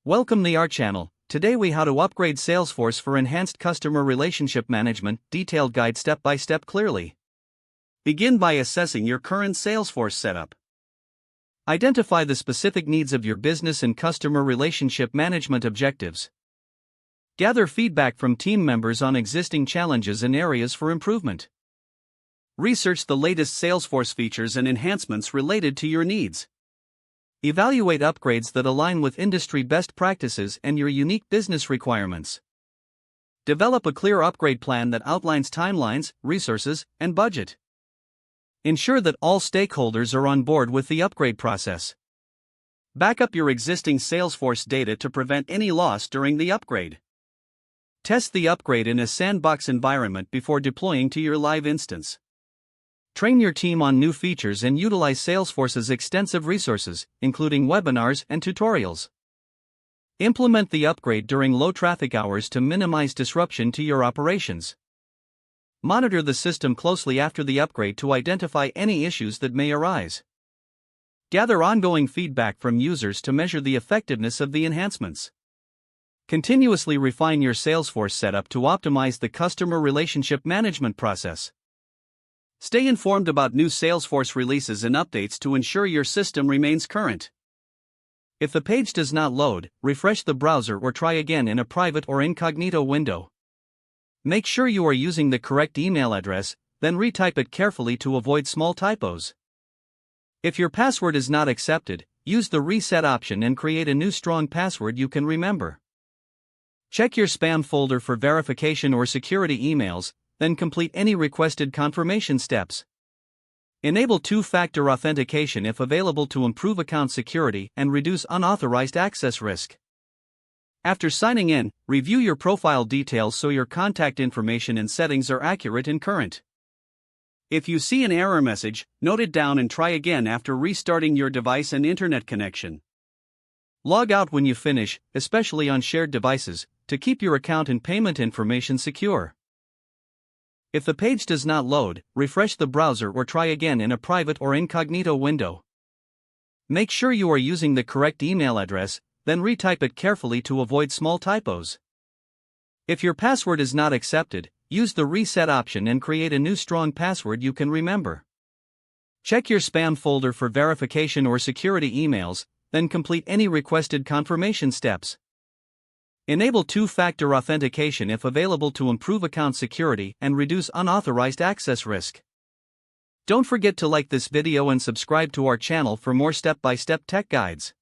Welcome to our channel. Today we how to upgrade Salesforce for enhanced customer relationship management, detailed guide step by step clearly. Begin by assessing your current Salesforce setup. Identify the specific needs of your business and customer relationship management objectives. Gather feedback from team members on existing challenges and areas for improvement. Research the latest Salesforce features and enhancements related to your needs. Evaluate upgrades that align with industry best practices and your unique business requirements. Develop a clear upgrade plan that outlines timelines, resources, and budget. Ensure that all stakeholders are on board with the upgrade process. Back up your existing Salesforce data to prevent any loss during the upgrade. Test the upgrade in a sandbox environment before deploying to your live instance. Train your team on new features and utilize Salesforce's extensive resources, including webinars and tutorials. Implement the upgrade during low traffic hours to minimize disruption to your operations. Monitor the system closely after the upgrade to identify any issues that may arise. Gather ongoing feedback from users to measure the effectiveness of the enhancements. Continuously refine your Salesforce setup to optimize the customer relationship management process. Stay informed about new Salesforce releases and updates to ensure your system remains current. If the page does not load, refresh the browser or try again in a private or incognito window. Make sure you are using the correct email address, then retype it carefully to avoid small typos. If your password is not accepted, use the reset option and create a new strong password you can remember. Check your spam folder for verification or security emails, then complete any requested confirmation steps. Enable two-factor authentication if available to improve account security and reduce unauthorized access risk. After signing in, review your profile details so your contact information and settings are accurate and current. If you see an error message, note it down and try again after restarting your device and internet connection. Log out when you finish, especially on shared devices, to keep your account and payment information secure. If the page does not load, refresh the browser or try again in a private or incognito window. Make sure you are using the correct email address, then retype it carefully to avoid small typos. If your password is not accepted, use the reset option and create a new strong password you can remember. Check your spam folder for verification or security emails, then complete any requested confirmation steps. Enable two-factor authentication if available to improve account security and reduce unauthorized access risk. Don't forget to like this video and subscribe to our channel for more step-by-step tech guides.